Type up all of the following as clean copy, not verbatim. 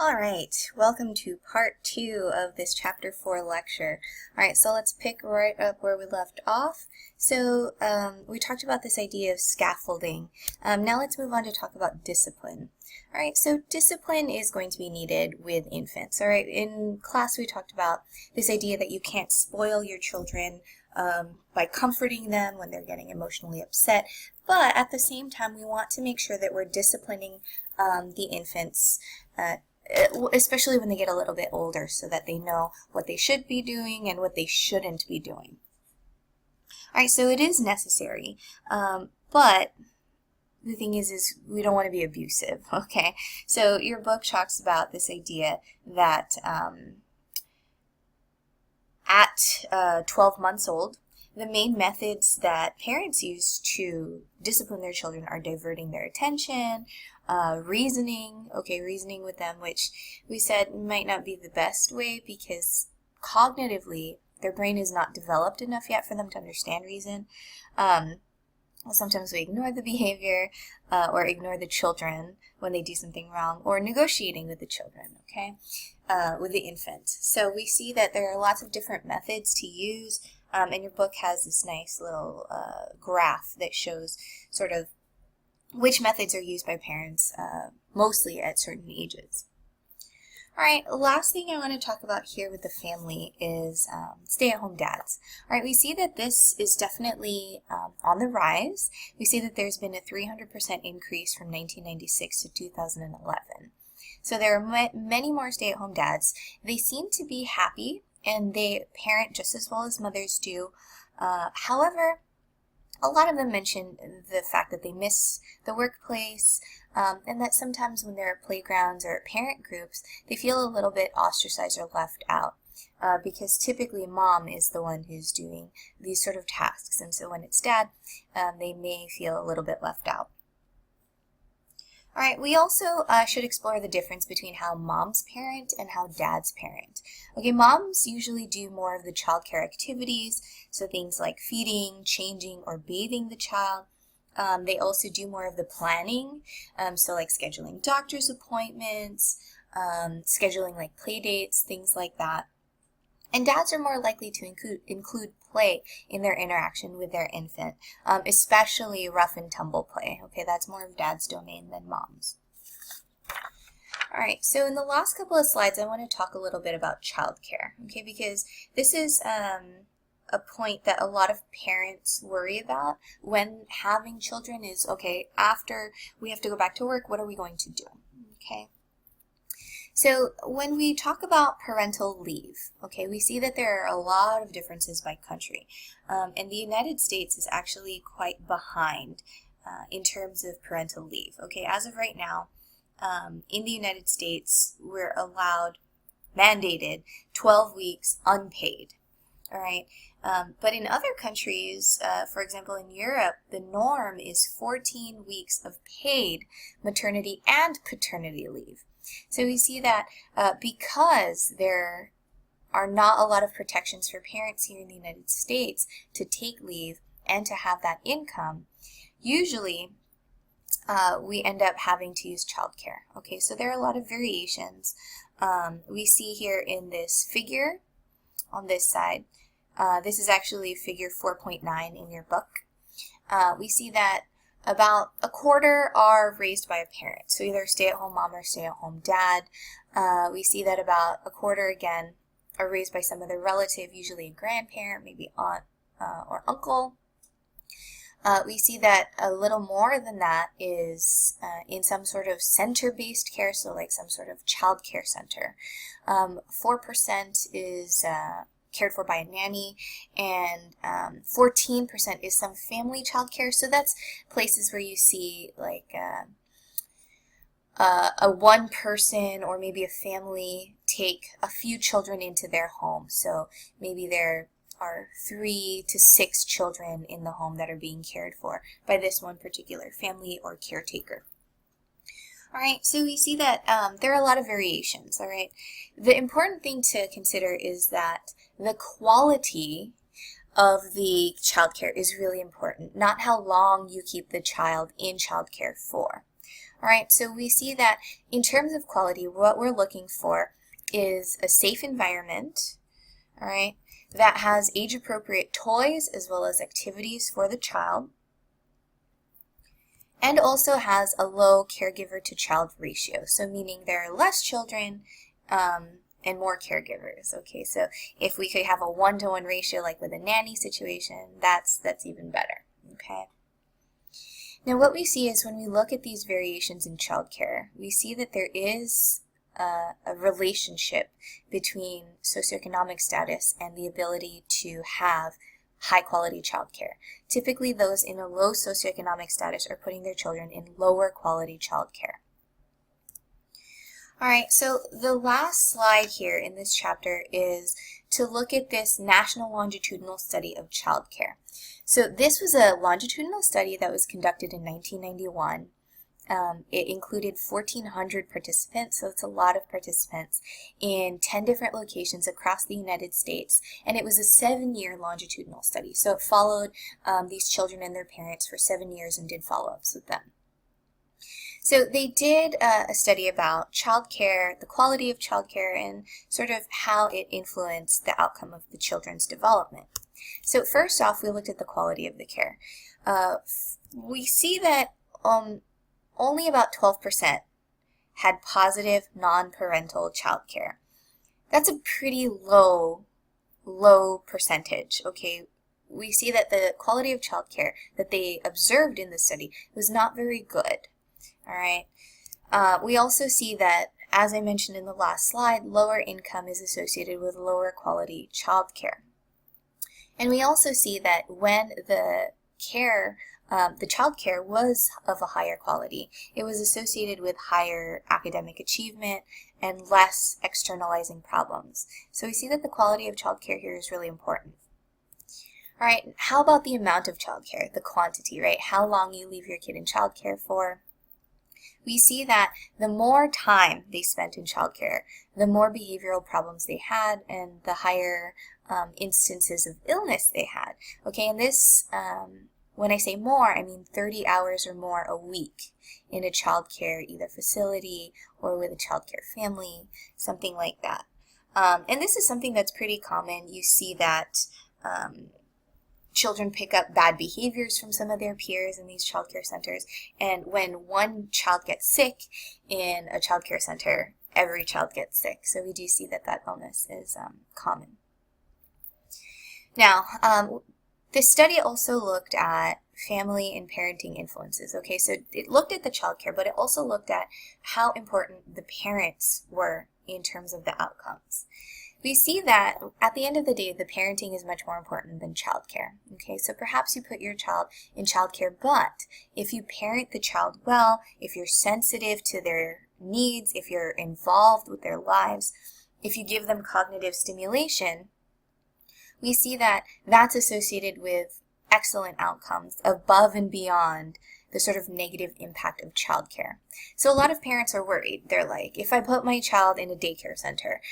All right, welcome to part 2 of this chapter 4 lecture. All right, so let's pick right up where we left off. So we talked about this idea of scaffolding. Now let's move on to talk about discipline. All right, so discipline is going to be needed with infants. All right, in class we talked about this idea that you can't spoil your children by comforting them when they're getting emotionally upset, but at the same time we want to make sure that we're disciplining the infants especially when they get a little bit older, so that they know what they should be doing and what they shouldn't be doing. All right, so it is necessary, but the thing is we don't want to be abusive, okay? So your book talks about this idea that at 12 months old, the main methods that parents use to discipline their children are diverting their attention, reasoning with them, which we said might not be the best way because cognitively their brain is not developed enough yet for them to understand reason. Sometimes we ignore the behavior or ignore the children when they do something wrong, or negotiating with the children, okay, with the infant. So we see that there are lots of different methods to use, and your book has this nice little graph that shows sort of which methods are used by parents, mostly at certain ages. All right, last thing I want to talk about here with the family is stay-at-home dads. All right, we see that this is definitely on the rise. We see that there's been a 300% increase from 1996 to 2011. So there are many more stay-at-home dads. They seem to be happy, and they parent just as well as mothers do. However, a lot of them mention the fact that they miss the workplace, and that sometimes when they're at playgrounds or at parent groups, they feel a little bit ostracized or left out, because typically mom is the one who's doing these sort of tasks, and so when it's dad, they may feel a little bit left out. All right, we also should explore the difference between how moms parent and how dads parent. Okay, moms usually do more of the childcare activities, so things like feeding, changing, or bathing the child. They also do more of the planning, so like scheduling doctor's appointments, scheduling like play dates, things like that. And dads are more likely to include play in their interaction with their infant, especially rough and tumble play. Okay, that's more of dad's domain than mom's. All right, so in the last couple of slides, I want to talk a little bit about childcare, okay, because this is a point that a lot of parents worry about when having children is, okay, after we have to go back to work, what are we going to do, okay? So when we talk about parental leave, okay, we see that there are a lot of differences by country. And the United States is actually quite behind in terms of parental leave. Okay, as of right now, in the United States, we're mandated 12 weeks unpaid. All right, but in other countries, for example, in Europe, the norm is 14 weeks of paid maternity and paternity leave. So we see that because there are not a lot of protections for parents here in the United States to take leave and to have that income, usually we end up having to use childcare. Okay, so there are a lot of variations. We see here in this figure on this side, this is actually figure 4.9 in your book. We see that about a quarter are raised by a parent, so either stay-at-home mom or stay-at-home dad. We see that about a quarter, again, are raised by some other relative, usually a grandparent, maybe aunt or uncle. We see that a little more than that is in some sort of center-based care, so like some sort of child care center. 4% is cared for by a nanny, and 14% is some family child care. So that's places where you see like a one person or maybe a family take a few children into their home. So maybe there are 3 to 6 children in the home that are being cared for by this one particular family or caretaker. All right, so we see that there are a lot of variations, all right? The important thing to consider is that the quality of the childcare is really important, not how long you keep the child in childcare for. All right, so we see that in terms of quality, what we're looking for is a safe environment, all right, that has age-appropriate toys as well as activities for the child, and also has a low caregiver to child ratio, so meaning there are less children and more caregivers. Okay, so if we could have a 1-to-1 ratio like with a nanny situation, that's even better. Okay. Now what we see is when we look at these variations in childcare, we see that there is a relationship between socioeconomic status and the ability to have high quality childcare. Typically those in a low socioeconomic status are putting their children in lower quality childcare. Alright, so the last slide here in this chapter is to look at this national longitudinal study of childcare. So this was a longitudinal study that was conducted in 1991. It included 1,400 participants, so it's a lot of participants, in 10 different locations across the United States, and it was a 7-year longitudinal study. So it followed these children and their parents for 7 years and did follow-ups with them. So they did a study about childcare, the quality of childcare, and sort of how it influenced the outcome of the children's development. So first off, we looked at the quality of the care. We see that only about 12% had positive non-parental childcare. That's a pretty low percentage, okay? We see that the quality of childcare that they observed in the study was not very good. All right. We also see that, as I mentioned in the last slide, lower income is associated with lower quality childcare. And we also see that when the child care was of a higher quality, it was associated with higher academic achievement and less externalizing problems. So we see that the quality of child care here is really important. All right, how about the amount of child care, the quantity, right? How long you leave your kid in child care for? We see that the more time they spent in childcare, the more behavioral problems they had and the higher instances of illness they had. Okay, and this, when I say more, I mean 30 hours or more a week in a childcare either facility or with a childcare family, something like that. And this is something that's pretty common. You see that children pick up bad behaviors from some of their peers in these childcare centers, and when one child gets sick in a childcare center, every child gets sick. So we do see that that illness is common. Now, this study also looked at family and parenting influences. Okay, so it looked at the childcare, but it also looked at how important the parents were in terms of the outcomes. We see that at the end of the day, the parenting is much more important than childcare. Okay, so perhaps you put your child in childcare, but if you parent the child well, if you're sensitive to their needs, if you're involved with their lives, if you give them cognitive stimulation, we see that that's associated with excellent outcomes above and beyond the sort of negative impact of childcare. So a lot of parents are worried. They're like, if I put my child in a daycare center,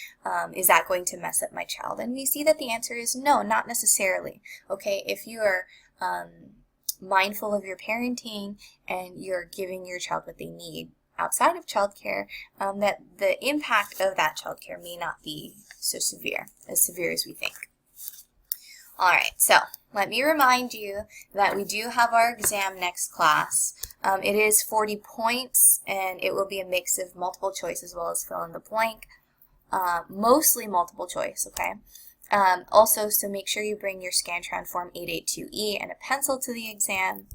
is that going to mess up my child? And we see that the answer is no, not necessarily. Okay, if you are mindful of your parenting and you're giving your child what they need outside of childcare, that the impact of that childcare may not be so severe as we think. All right, so let me remind you that we do have our exam next class. It is 40 points, and it will be a mix of multiple choice as well as fill in the blank. Mostly multiple choice, okay? Also, so make sure you bring your Scantron Form 882E and a pencil to the exam.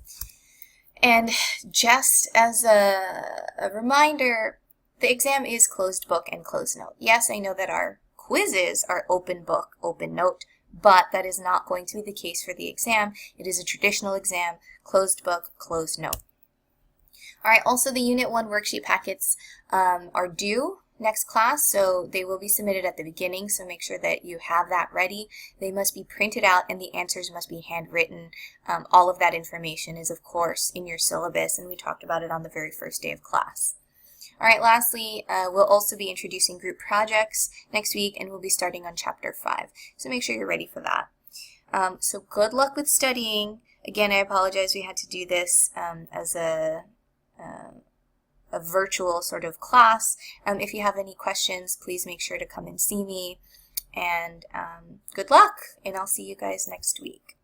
And just as a reminder, the exam is closed book and closed note. Yes, I know that our quizzes are open book, open note, but that is not going to be the case for the exam. It is a traditional exam, closed book, closed note. All right, also the Unit 1 worksheet packets are due next class, so they will be submitted at the beginning, so make sure that you have that ready. They must be printed out and the answers must be handwritten. All of that information is, of course, in your syllabus, and we talked about it on the very first day of class. All right, lastly, we'll also be introducing group projects next week, and we'll be starting on Chapter 5. So make sure you're ready for that. So good luck with studying. Again, I apologize we had to do this as a a virtual sort of class. If you have any questions, please make sure to come and see me. And good luck, and I'll see you guys next week.